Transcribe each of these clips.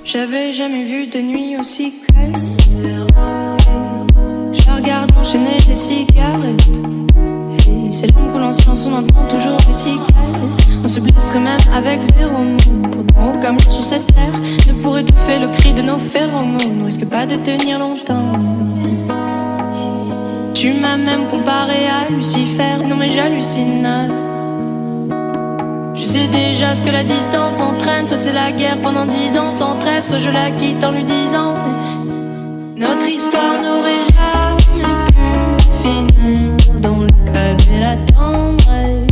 J'avais jamais vu de nuit aussi calme. Je regarde enchaîner les cigarettes. Et c'est long que l'on se lance, on entend toujours les cigales. On se blesserait même avec zéro mot. Pourtant aucun mur sur cette terre ne pourrait étouffer le cri de nos phéromones. On risque pas de tenir longtemps. Tu m'as même comparé à Lucifer. Non mais j'hallucine. Je sais déjà ce que la distance entraîne. Soit c'est la guerre pendant 10 ans sans trêve, soit je la quitte en lui disant notre histoire n'aurait jamais pu finir dans le calme et la tendresse.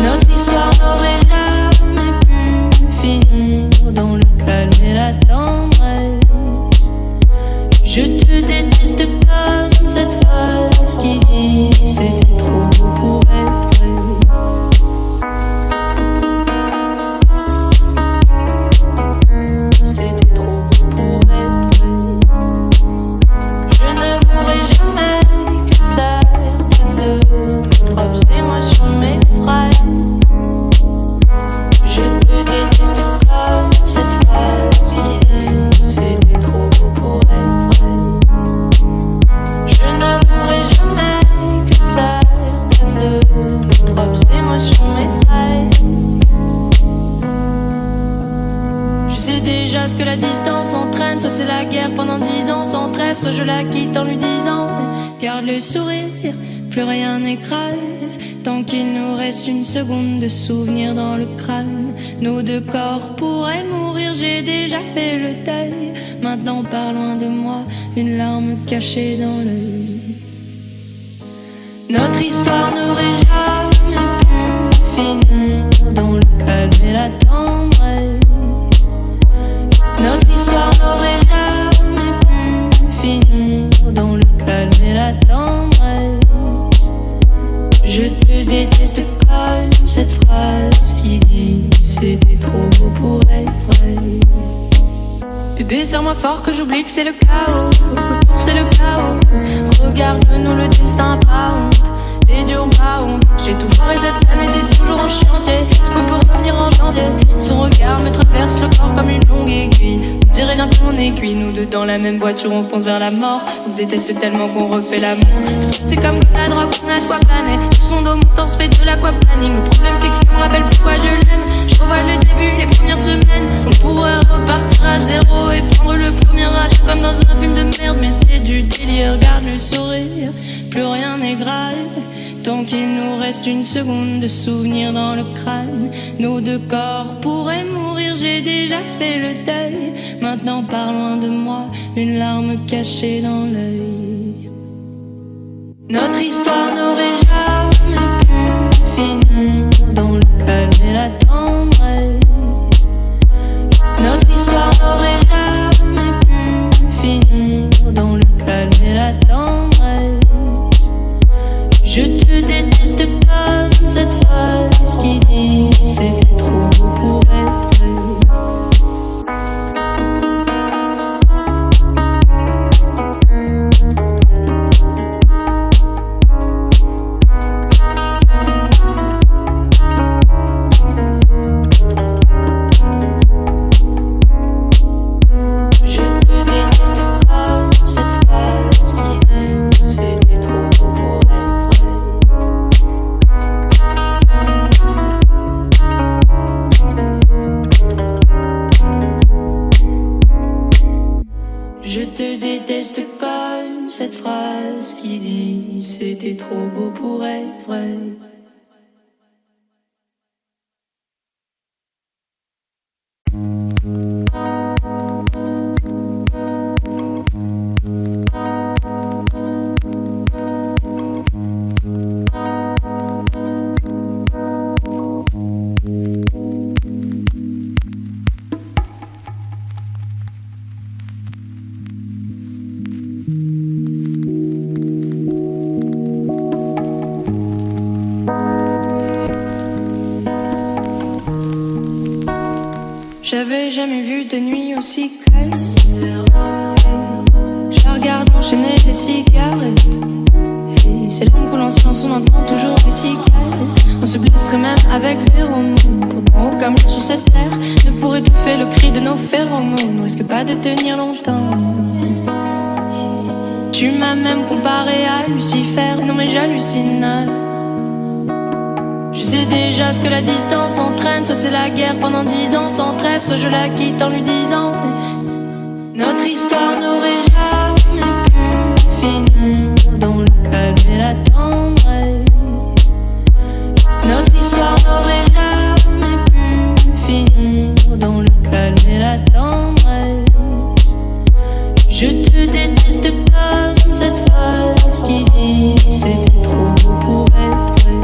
Notre histoire n'aurait jamais pu finir dans le calme et la tendresse. Je te déteste comme cette phrase qui dit c'est trop beau pour être vrai. Que la distance entraîne, soit c'est la guerre pendant 10 ans sans trêve, soit je la quitte en lui disant garde le sourire, plus rien n'est grave, tant qu'il nous reste une seconde de souvenir dans le crâne. Nos deux corps pourraient mourir, j'ai déjà fait le deuil. Maintenant pas loin de moi, une larme cachée dans l'œil. Notre histoire n'aurait jamais pu finir dans le calme et la tendresse. Notre histoire n'aurait jamais pu finir dans le calme et la tendresse. Je te déteste comme cette phrase qui dit c'était trop beau pour être vrai. Bébé, serre-moi fort que j'oublie que c'est le chaos. C'est le chaos. Regarde-nous, le destin pas honte. Les dieux ont pas honte. J'ai tout foiré cette année, c'est toujours en chantier. Est-ce qu'on peut revenir en janvier? Son regard me traverse le corps comme une longue aiguille. On dirait bien qu'on est cuit. Nous deux dans la même voiture, on fonce vers la mort. On se déteste tellement qu'on refait l'amour. Parce que c'est comme la drogue, on a de quoi planer. Sur son dos, mon torse fait de l'aquaplaning. Le problème c'est que si on rappelle pourquoi je l'aime, je revois le début, les premières semaines. On pourrait repartir à zéro et prendre le premier âge comme dans un film de merde. Mais c'est du délire, regarde le sourire. Plus rien n'est grave, tant qu'il nous reste une seconde de souvenir dans le crâne. Nos deux corps pourraient mourir, j'ai déjà fait le deuil. Maintenant pas loin de moi, une larme cachée dans l'œil. Notre histoire n'aurait jamais pu finir dans le calme et la tendresse. Notre histoire n'aurait jamais pu finir dans le calme et la tendresse. Je te déteste comme cette phrase qui dit c'est trop beau pour être vrai. Je te déteste comme cette phrase qui dit c'était trop beau pour être vrai. J'avais jamais vu de nuit aussi calme. Je regarde enchaîner les cigarettes. Et C'est l'homme coule en silence, on entend toujours les cigales. On se blesserait même avec 0 mot. Pourtant aucun mur sur cette terre ne pourrait étouffer le cri de nos phéromones. On risque pas de tenir longtemps. Tu m'as même comparé à Lucifer. Non mais j'hallucine. Je sais déjà ce que la distance entraîne. Soit c'est la guerre pendant 10 ans sans trêve, soit je la quitte en lui disant notre histoire n'aurait jamais pu finir dans le calme et la tendresse. Notre histoire n'aurait jamais pu finir dans le calme et la tendresse. Je te déteste comme cette phrase qui dit c'était trop beau pour être vrai.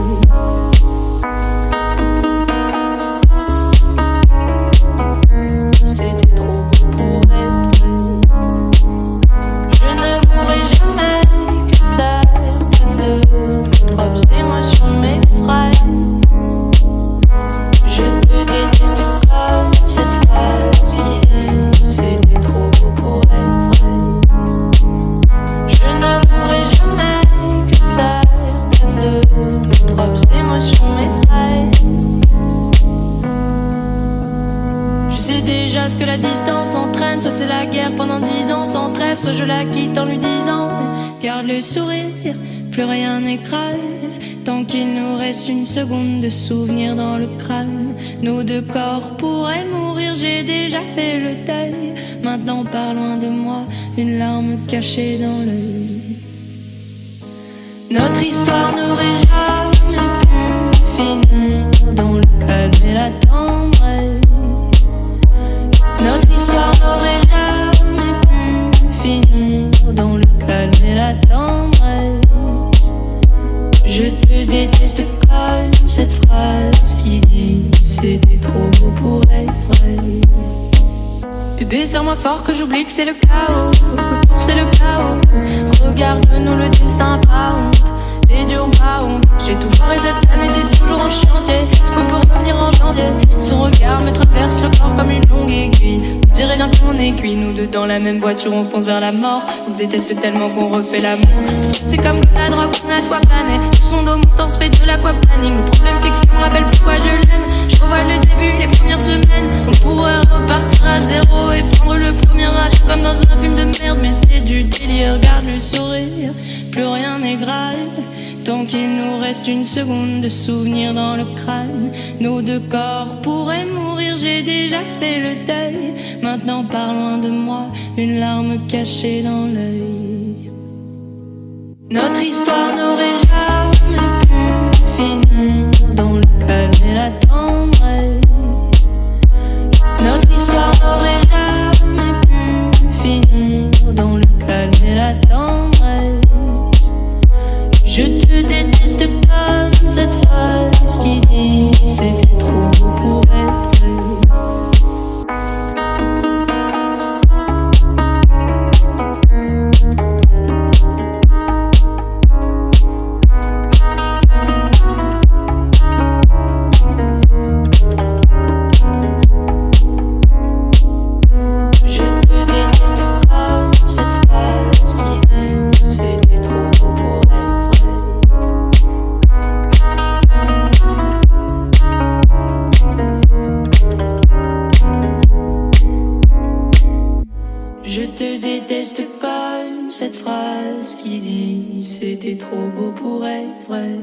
Ce que la distance entraîne, soit c'est la guerre pendant 10 ans sans trêve, soit je la quitte en lui disant garde le sourire, plus rien n'est grave, tant qu'il nous reste une seconde de souvenir dans le crâne. Nos 2 corps pourraient mourir, j'ai déjà fait le deuil. Maintenant pars loin de moi, une larme cachée dans l'œil. Notre histoire n'aurait jamais pu finir dans le calme et la tendresse. Notre histoire n'aurait jamais pu finir dans le calme et la tendresse. Je te déteste comme cette phrase qui dit c'était trop beau pour être vrai. Bébé, serre-moi fort que j'oublie que c'est le chaos. Pour c'est le chaos. Regarde-nous le destin pas honte. Et dur pas honte. J'ai tout foiré cette année, c'est toujours en chantier. Est-ce qu'on peut revenir en janvier? Son regard me traverse le corps comme une longue aiguille. On dirait bien qu'on est cuit, nous deux dans la même voiture, on fonce vers la mort. On se déteste tellement qu'on refait l'amour. C'est comme la drogue, on a soit plané. Sur son dos, mon torse fait de l'aquaplaning. Le problème c'est que ça me rappelle pourquoi je l'aime. Je revois le début, les premières semaines. On pourrait repartir à 0 et prendre le premier avion comme dans un film de merde. Mais c'est du délire, regarde le sourire. Plus rien n'est grave, tant qu'il nous reste une seconde de souvenir dans le crâne. Nos 2 corps pourraient mourir, j'ai déjà fait le deuil. Maintenant pars loin de moi, une larme cachée dans l'œil. Notre histoire n'aurait jamais pu finir dans le calme et la tendresse. Notre histoire n'aurait jamais pu finir dans le calme et la tendresse. Je te déteste comme cette phrase qui dit c'était trop beau pour être vrai. Je te déteste comme cette phrase qui dit c'était trop beau pour être vrai.